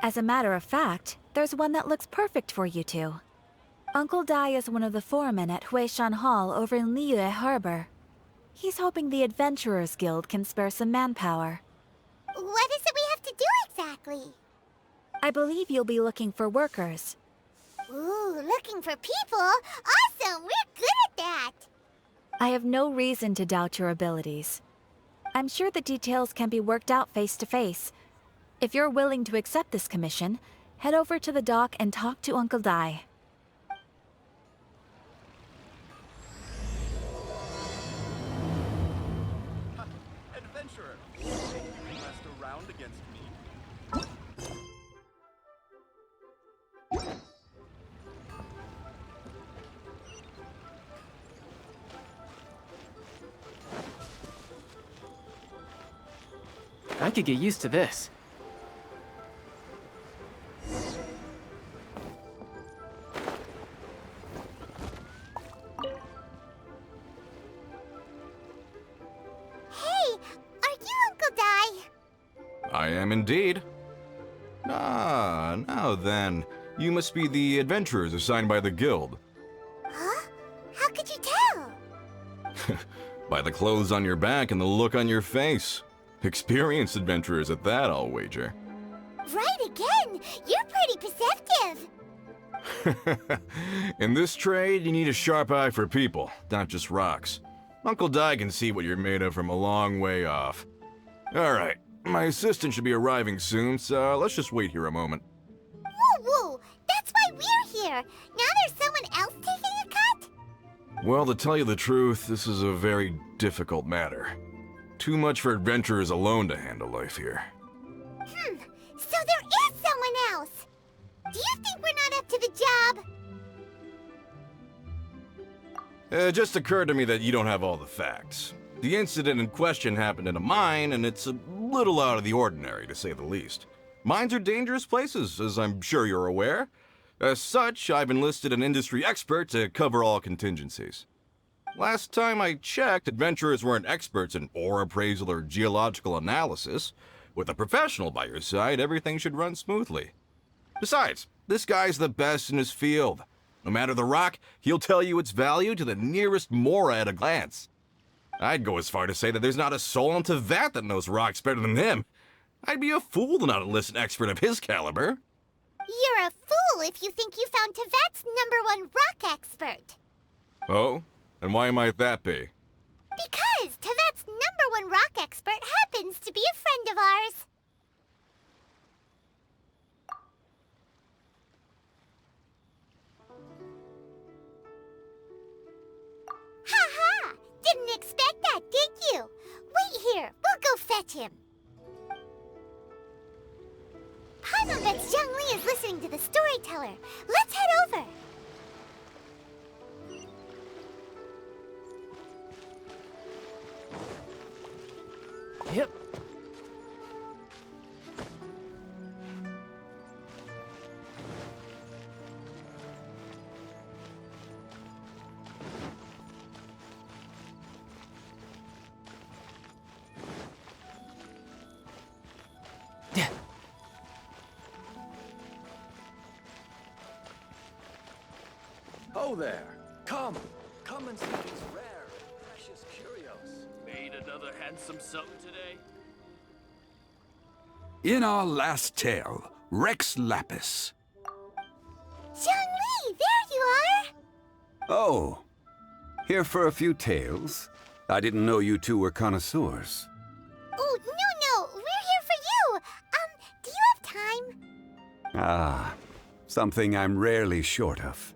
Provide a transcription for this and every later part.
As a matter of fact, there's one that looks perfect for you two. Uncle Dai is one of the foremen at Huishan Hall over in Liyue Harbor. He's hoping the Adventurers Guild can spare some manpower. What is it we have to do exactly? I believe you'll be looking for workers. Ooh, looking for people? Awesome! We're good at that! I have no reason to doubt your abilities. I'm sure the details can be worked out face to face. If you're willing to accept this commission, head over to the dock and talk to Uncle Dai. Adventurer, you messed around against me. I could get used to this. Hey, are you Uncle Dai? I am indeed. Ah, now then. You must be the adventurers assigned by the guild. Huh? How could you tell? By the clothes on your back and the look on your face. Experienced adventurers at that, I'll wager. Right again! You're pretty perceptive! In this trade, you need a sharp eye for people, not just rocks. Uncle Dai can see what you're made of from a long way off. Alright, my assistant should be arriving soon, so let's just wait here a moment. Woo-woo! That's why we're here! Now there's someone else taking a cut? Well, to tell you the truth, this is a very difficult matter. Too much for adventurers alone to handle life here. So there is someone else! Do you think we're not up to the job? It just occurred to me that you don't have all the facts. The incident in question happened in a mine, and it's a little out of the ordinary, to say the least. Mines are dangerous places, as I'm sure you're aware. As such, I've enlisted an industry expert to cover all contingencies. Last time I checked, adventurers weren't experts in ore appraisal or geological analysis. With a professional by your side, everything should run smoothly. Besides, this guy's the best in his field. No matter the rock, he'll tell you its value to the nearest mora at a glance. I'd go as far to say that there's not a soul in Teyvat that knows rocks better than him. I'd be a fool to not enlist an expert of his caliber. You're a fool if you think you found Teyvat's #1 rock expert. Oh? And why might that be? Because Teyvat's #1 rock expert happens to be a friend of ours. Ha ha! Didn't expect that, did you? Wait here, we'll go fetch him. Paimon bets Chžun Li is listening to the storyteller. Let's head over. Yep. Yeah. Oh there! Come and see these rare and precious curios. Made another handsome something today? In our last tale, Rex Lapis. Chžun Li, there you are! Oh, here for a few tales? I didn't know you two were connoisseurs. Oh, no, we're here for you! Do you have time? Ah, something I'm rarely short of.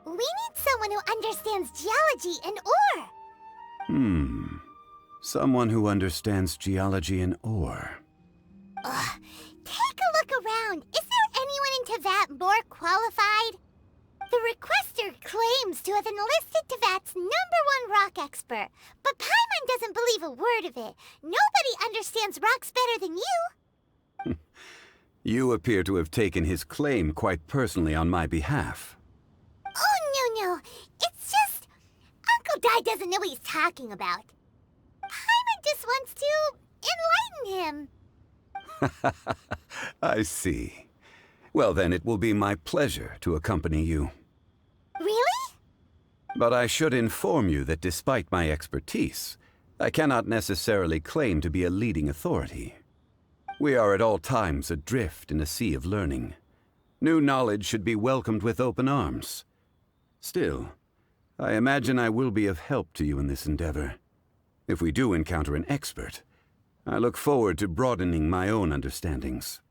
We need someone who understands geology and ore. Someone who understands geology and ore. Take a look around. Is there anyone in Teyvat more qualified? The requester claims to have enlisted Teyvat's #1 rock expert, but Paimon doesn't believe a word of it. Nobody understands rocks better than you. You appear to have taken his claim quite personally on my behalf. Oh, no. It's just... Uncle Dai doesn't know what he's talking about. Paimon just wants to enlighten him. I see. Well, then it will be my pleasure to accompany you. Really? But I should inform you that despite my expertise, I cannot necessarily claim to be a leading authority. We are at all times adrift in a sea of learning. New knowledge should be welcomed with open arms. Still, I imagine I will be of help to you in this endeavor. If we do encounter an expert, I look forward to broadening my own understandings.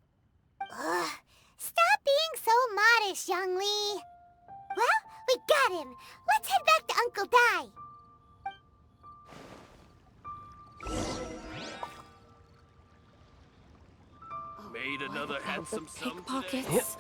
Ugh. Stop being so modest, Chjun Li. Well, we got him. Let's head back to Uncle Dai. Made another handsome sum today. Pickpockets.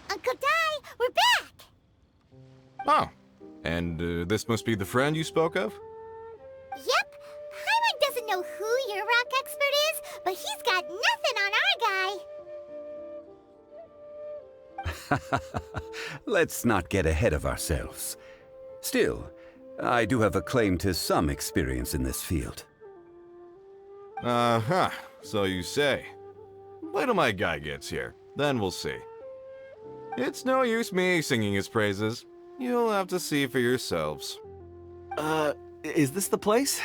Uncle Dai, we're back! Oh, and this must be the friend you spoke of? Yep. Hyman doesn't know who your rock expert is, but he's got nothing on our guy. Let's not get ahead of ourselves. Still, I do have a claim to some experience in this field. Uh-huh, so you say. Wait till my guy gets here, then we'll see. It's no use me singing his praises. You'll have to see for yourselves. Is this the place?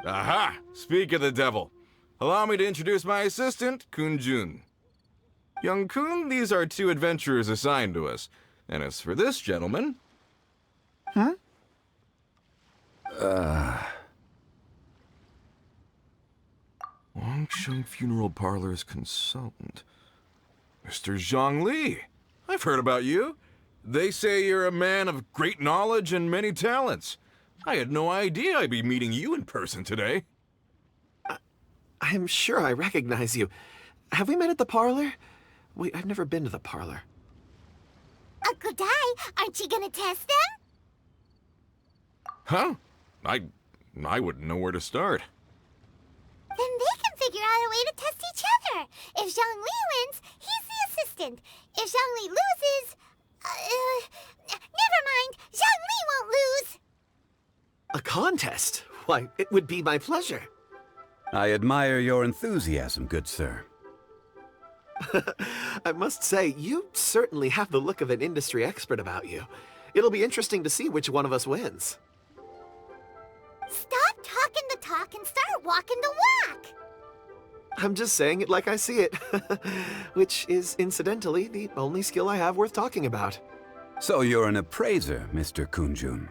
Aha! Speak of the devil. Allow me to introduce my assistant, Jun. Young Kun, these are two adventurers assigned to us. And as for this gentleman... Longsheng Funeral Parlor's consultant. Mr. Chjun Li. I've heard about you. They say you're a man of great knowledge and many talents. I had no idea I'd be meeting you in person today. I'm sure I recognize you. Have we met at the parlor? I've never been to the parlor. Uncle Dai, aren't you gonna test them? Huh? I wouldn't know where to start. Then they can figure out a way to test each other. If Chjun Li wins, he's the assistant. If Chjun Li loses... never mind. Chjun Li won't lose. A contest? Why, it would be my pleasure. I admire your enthusiasm, good sir. I must say, you certainly have the look of an industry expert about you. It'll be interesting to see which one of us wins. Stop talking the talk and start walking the walk. I'm just saying it like I see it. Which is, incidentally, the only skill I have worth talking about. So you're an appraiser, Mr. Kunjun.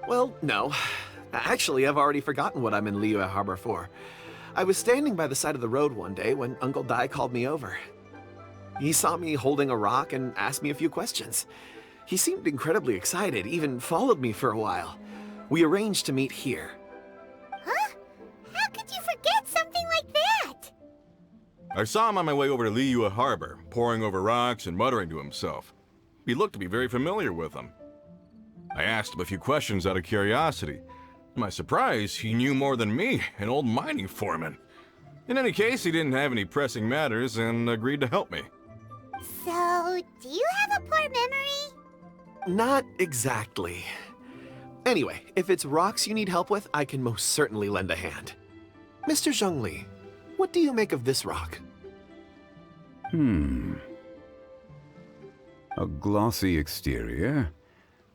Well, no. Actually, I've already forgotten what I'm in Liyue Harbor for. I was standing by the side of the road one day when Uncle Dai called me over. He saw me holding a rock and asked me a few questions. He seemed incredibly excited, even followed me for a while. We arranged to meet here. Huh? How could you forget something like that? I saw him on my way over to Liyue Harbor, poring over rocks and muttering to himself. He looked to be very familiar with them. I asked him a few questions out of curiosity. To my surprise, he knew more than me, an old mining foreman. In any case, he didn't have any pressing matters and agreed to help me. So, do you have a poor memory? Not exactly. Anyway, if it's rocks you need help with, I can most certainly lend a hand. Mr. Chjun Li, what do you make of this rock? A glossy exterior,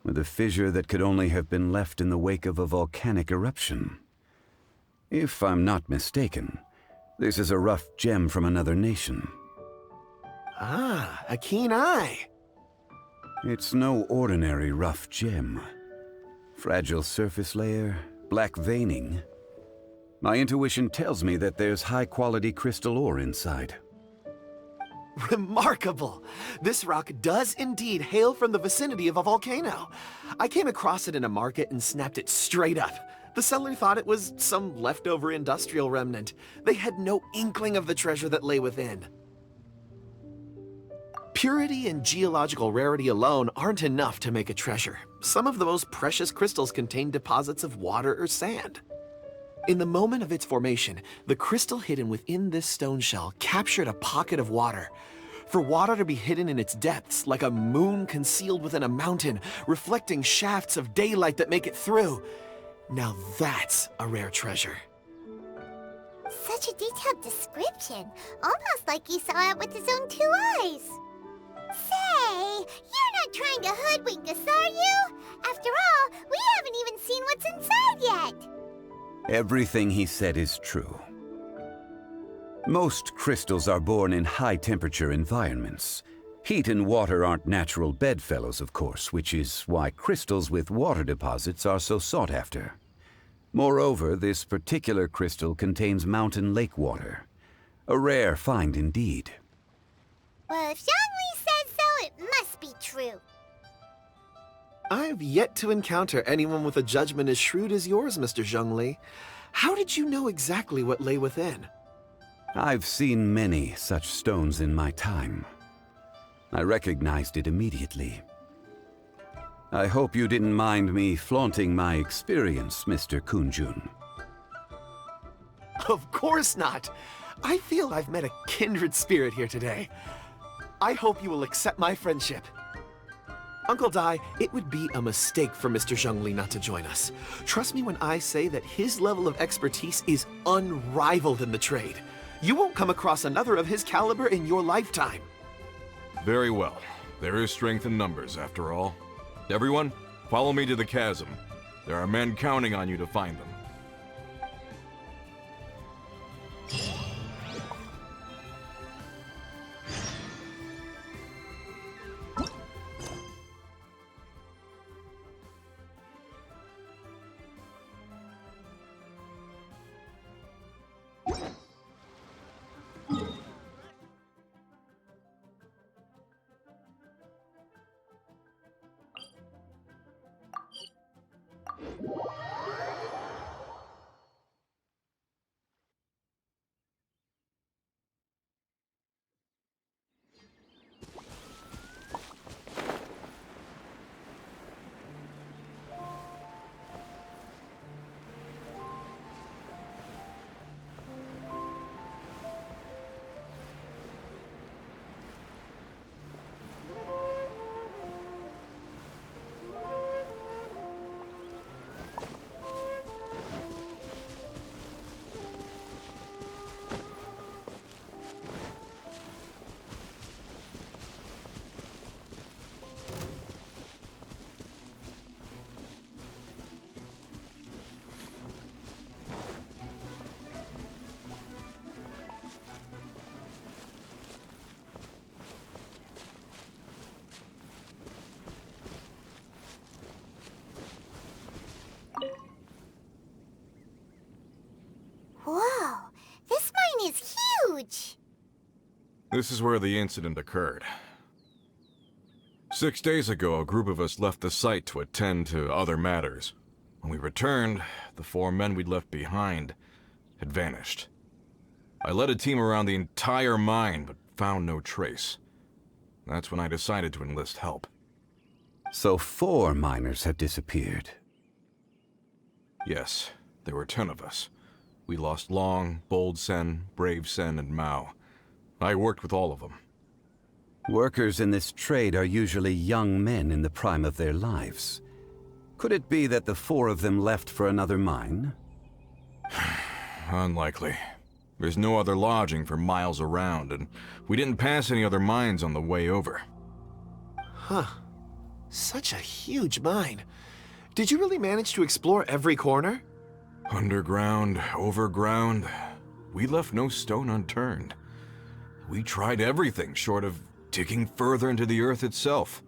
with a fissure that could only have been left in the wake of a volcanic eruption. If I'm not mistaken, this is a rough gem from another nation. Ah, a keen eye. It's no ordinary rough gem. Fragile surface layer, black veining. My intuition tells me that there's high-quality crystal ore inside. Remarkable! This rock does indeed hail from the vicinity of a volcano. I came across it in a market and snapped it straight up. The seller thought it was some leftover industrial remnant. They had no inkling of the treasure that lay within. Purity and geological rarity alone aren't enough to make a treasure. some of the most precious crystals contain deposits of water or sand. In the moment of its formation, the crystal hidden within this stone shell captured a pocket of water. For water to be hidden in its depths, like a moon concealed within a mountain, reflecting shafts of daylight that make it through. Now that's a rare treasure. Such a detailed description. Almost like he saw it with his own 2 eyes. Say, you're not trying to hoodwink us, are you? After all, we haven't even seen what's inside yet. Everything he said is true. Most crystals are born in high-temperature environments. Heat and water aren't natural bedfellows, of course, which is why crystals with water deposits are so sought after. Moreover, this particular crystal contains mountain lake water. A rare find indeed. Well, if Chjun Li says so, it must be true. I've yet to encounter anyone with a judgment as shrewd as yours, Mr. Chjun Li. How did you know exactly what lay within? I've seen many such stones in my time. I recognized it immediately. I hope you didn't mind me flaunting my experience, Mr. Kunjun. Of course not. I feel I've met a kindred spirit here today. I hope you will accept my friendship. Uncle Dai, it would be a mistake for Mr. Chjun Li not to join us. Trust me when I say that his level of expertise is unrivaled in the trade. You won't come across another of his caliber in your lifetime. Very well. There is strength in numbers, after all. Everyone, follow me to the chasm. There are men counting on you to find them. Whoa, this mine is huge! This is where the incident occurred. 6 days ago, a group of us left the site to attend to other matters. When we returned, the 4 men we'd left behind had vanished. I led a team around the entire mine, but found no trace. That's when I decided to enlist help. So 4 miners have disappeared. Yes, there were 10 of us. We lost Long, Bold Sen, Brave Sen, and Mao. I worked with all of them. Workers in this trade are usually young men in the prime of their lives. Could it be that the 4 of them left for another mine? Unlikely. There's no other lodging for miles around, and we didn't pass any other mines on the way over. Huh. Such a huge mine. Did you really manage to explore every corner? Underground, overground, we left no stone unturned. We tried everything short of digging further into the earth itself.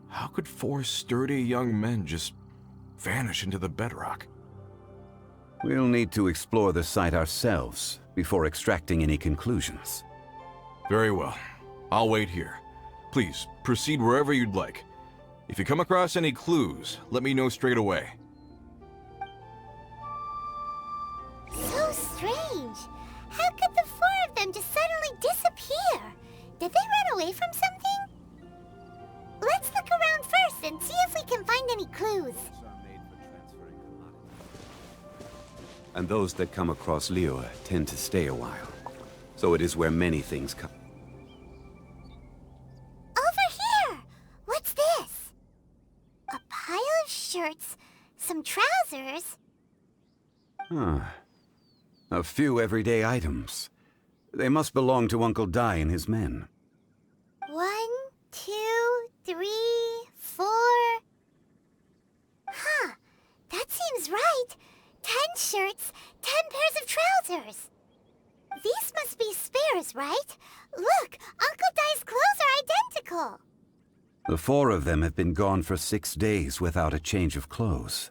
How could 4 sturdy young men just vanish into the bedrock? We'll need to explore the site ourselves before extracting any conclusions. Very well. I'll wait here. Please, proceed wherever you'd like. If you come across any clues, let me know straight away. So strange. How could the 4 of them just suddenly disappear? Did they run away from something? Let's look around first and see if we can find any clues. And those that come across Liyue tend to stay a while. So it is where many things come. Over here! What's this? A pile of shirts, some trousers. Huh. A few everyday items. They must belong to Uncle Dai and his men. 1, 2, 3, 4. Huh. That seems right. 10 shirts, 10 pairs of trousers. These must be spares, right? Look, Uncle Dai's clothes are identical. The 4 of them have been gone for 6 days without a change of clothes.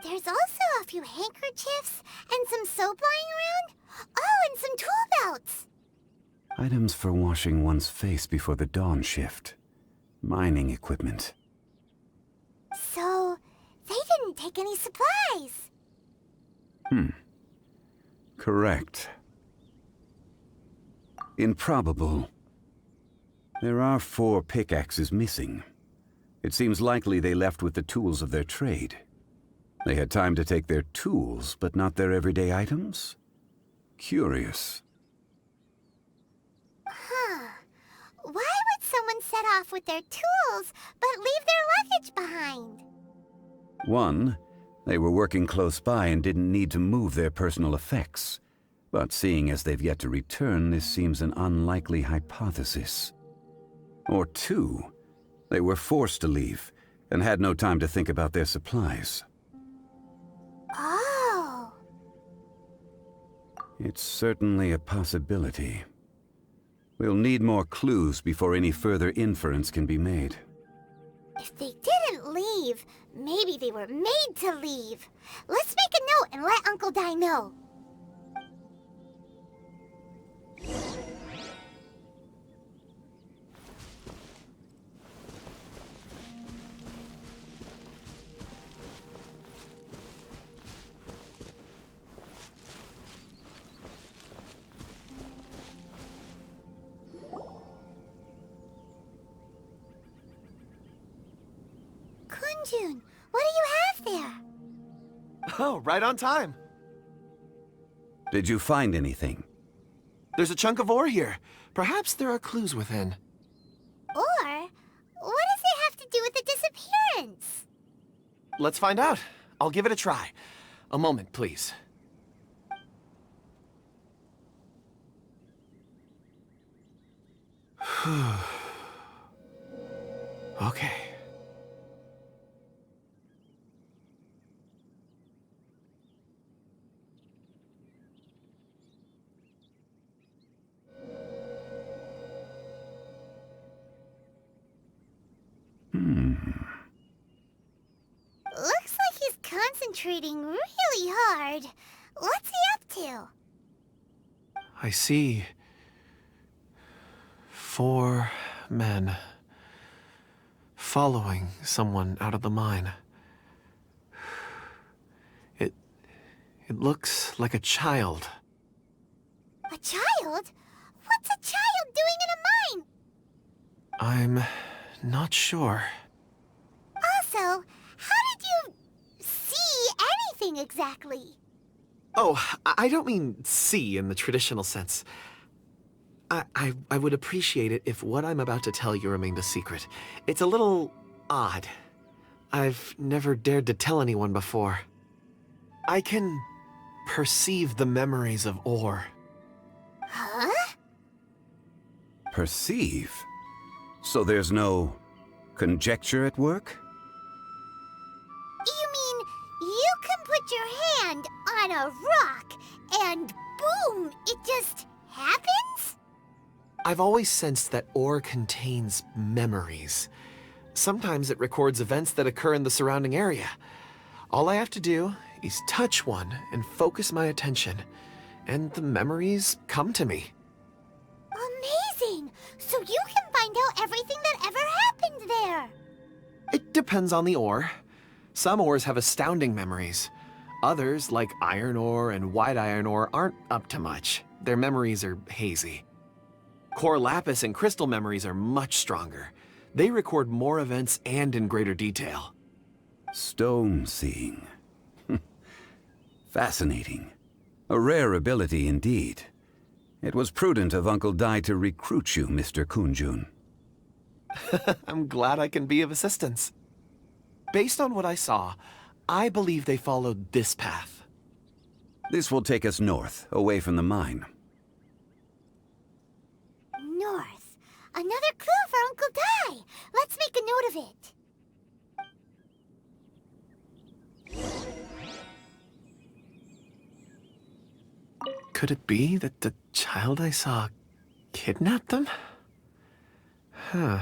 There's also a few handkerchiefs and some soap lying around. Oh, and some tool belts. Items for washing one's face before the dawn shift. Mining equipment. So, they didn't take any supplies. Correct. Improbable. There are 4 pickaxes missing. It seems likely they left with the tools of their trade. They had time to take their tools, but not their everyday items? Curious. Huh. Why would someone set off with their tools, but leave their luggage behind? 1, they were working close by and didn't need to move their personal effects. But seeing as they've yet to return, this seems an unlikely hypothesis. Or 2, they were forced to leave and had no time to think about their supplies. Oh. It's certainly a possibility. We'll need more clues before any further inference can be made. If they didn't leave, maybe they were made to leave. Let's make a note and let Uncle Dai know. Kunjun, what do you have there? Oh, right on time. Did you find anything? There's a chunk of ore here. Perhaps there are clues within. Or, what does it have to do with the disappearance? Let's find out. I'll give it a try. A moment, please. Okay. Looks like he's concentrating really hard. What's he up to? I see 4 men following someone out of the mine. It looks like a child. A child? What's a child doing in a mine? I'm not sure. Also, how did you see anything exactly? Oh, I don't mean see in the traditional sense. I would appreciate it if what I'm about to tell you remained a secret. It's a little odd. I've never dared to tell anyone before. I can perceive the memories of ore. Huh? Perceive? So there's no conjecture at work? You mean you can put your hand on a rock and boom, it just happens? I've always sensed that ore contains memories. Sometimes it records events that occur in the surrounding area. All I have to do is touch one and focus my attention, and the memories come to me. Amazing! So you can find out everything that ever happened there. It depends on the ore. Some ores have astounding memories. Others, like iron ore and white iron ore, aren't up to much. Their memories are hazy. Core lapis and crystal memories are much stronger. They record more events and in greater detail. Stone seeing. Fascinating. A rare ability indeed. It was prudent of Uncle Dai to recruit you, Mr. Kunjun. I'm glad I can be of assistance. Based on what I saw, I believe they followed this path. This will take us north, away from the mine. North. Another clue for Uncle Dai. Let's make a note of it. Could it be that the child I saw kidnapped them? Huh.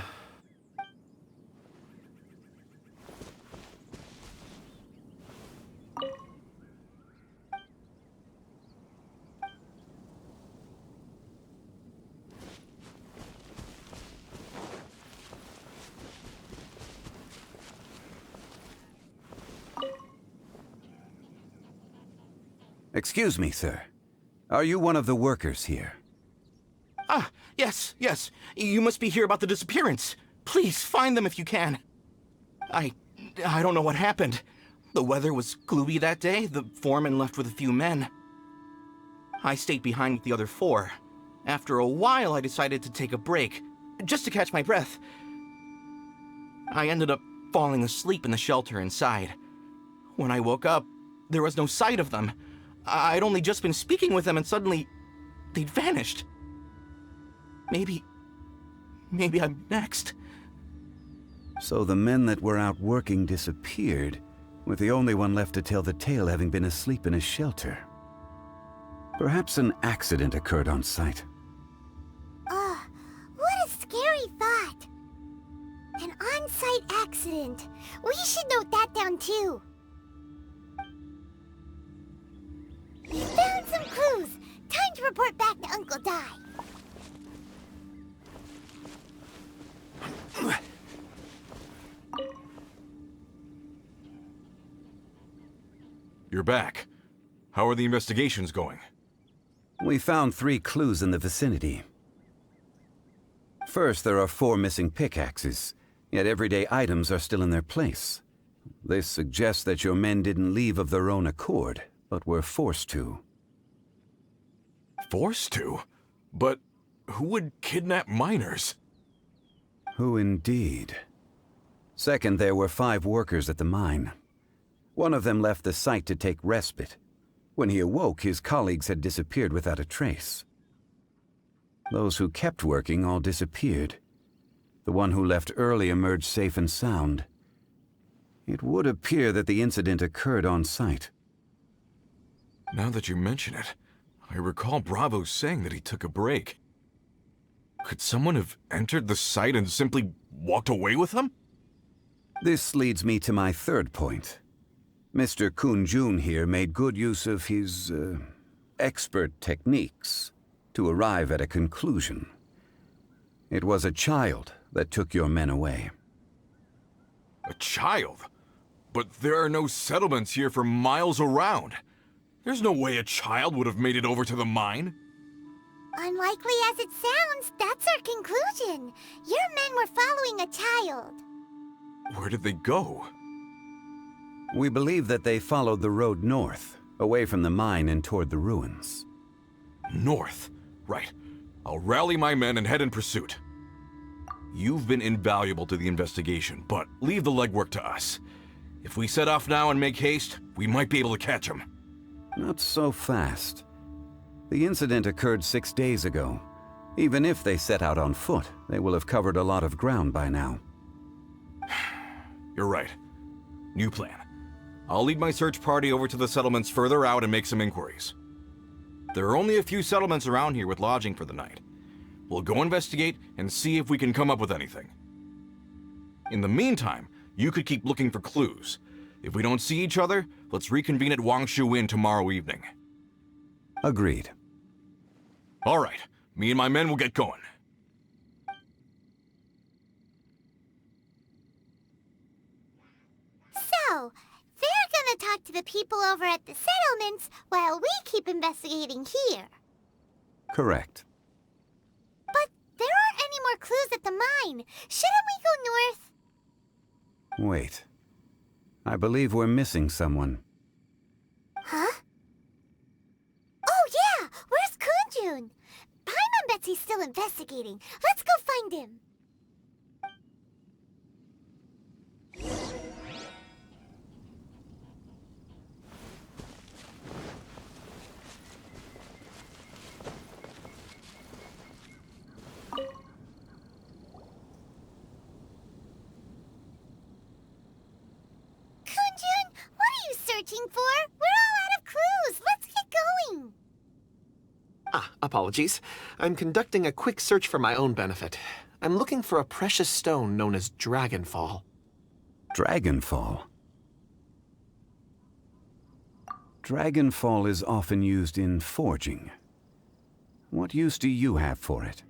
Excuse me, sir. Are you one of the workers here? Ah, yes. You must be here about the disappearance. Please, find them if you can. I don't know what happened. The weather was gloomy that day. The foreman left with a few men. I stayed behind with the other 4. After a while, I decided to take a break, just to catch my breath. I ended up falling asleep in the shelter inside. When I woke up, there was no sight of them. I'd only just been speaking with them and suddenly they'd vanished. Maybe I'm next. So the men that were out working disappeared, with the only one left to tell the tale having been asleep in a shelter. Perhaps an accident occurred on site. What a scary thought. An on-site accident. We should note that down too. We found some clues. Time to report back to Uncle Dai. You're back. How are the investigations going? We found 3 clues in the vicinity. First, there are 4 missing pickaxes, yet everyday items are still in their place. This suggests that your men didn't leave of their own accord, but were forced to. Forced to? But who would kidnap miners? Who indeed? Second, there were 5 workers at the mine. One of them left the site to take respite. When he awoke, his colleagues had disappeared without a trace. Those who kept working all disappeared. The one who left early emerged safe and sound. It would appear that the incident occurred on site. Now that you mention it, I recall Bravo saying that he took a break. Could someone have entered the site and simply walked away with them? This leads me to my third point. Mr. Kunjun here made good use of his, expert techniques to arrive at a conclusion. It was a child that took your men away. A child? But there are no settlements here for miles around. There's no way a child would have made it over to the mine. Unlikely as it sounds, that's our conclusion. Your men were following a child. Where did they go? We believe that they followed the road north, away from the mine and toward the ruins. North? Right. I'll rally my men and head in pursuit. You've been invaluable to the investigation, but leave the legwork to us. If we set off now and make haste, we might be able to catch them. Not so fast. The incident occurred 6 days ago. Even if they set out on foot, they will have covered a lot of ground by now. You're right. New plan. I'll lead my search party over to the settlements further out and make some inquiries. There are only a few settlements around here with lodging for the night. We'll go investigate and see if we can come up with anything. In the meantime, you could keep looking for clues. If we don't see each other, let's reconvene at Wangshu Inn tomorrow evening. Agreed. All right. Me and my men will get going. So, they're gonna talk to the people over at the settlements while we keep investigating here. Correct. But there aren't any more clues at the mine. Shouldn't we go north? Wait. I believe we're missing someone. Huh? Oh yeah! Where's Kunjun? Paimon bets he's still investigating. Let's go find him. Searching for? We're all out of clues. Let's get going. Apologies. I'm conducting a quick search for my own benefit. I'm looking for a precious stone known as Dragonfall. Dragonfall? Dragonfall is often used in forging. What use do you have for it?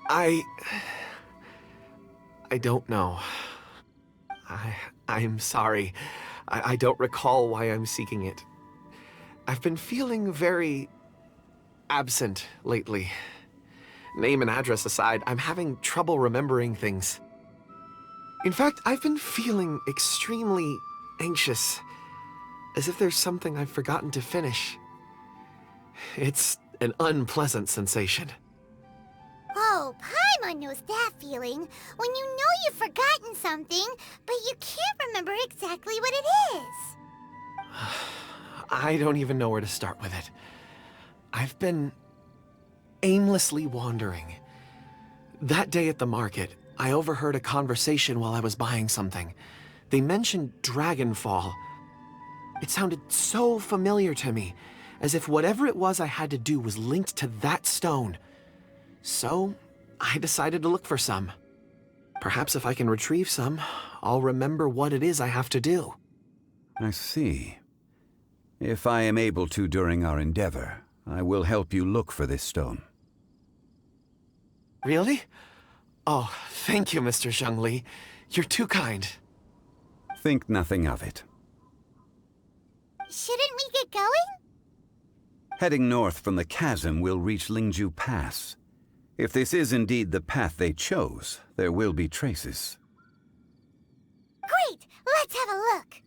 I don't know. I'm sorry. I don't recall why I'm seeking it. I've been feeling very absent lately. Name and address aside, I'm having trouble remembering things. In fact, I've been feeling extremely anxious, as if there's something I've forgotten to finish. It's an unpleasant sensation. Oh, Paimon knows that feeling. When you know you've forgotten something, but you can't remember exactly what it is. I don't even know where to start with it. I've been aimlessly wandering. That day at the market, I overheard a conversation while I was buying something. They mentioned Dragonfall. It sounded so familiar to me, as if whatever it was I had to do was linked to that stone. So, I decided to look for some. Perhaps if I can retrieve some, I'll remember what it is I have to do. I see. If I am able to during our endeavor, I will help you look for this stone. Really? Oh, thank you, Mr. Chžun Li. You're too kind. Think nothing of it. Shouldn't we get going? Heading north from the chasm, we'll reach Lingju Pass. If this is indeed the path they chose, there will be traces. Great! Let's have a look.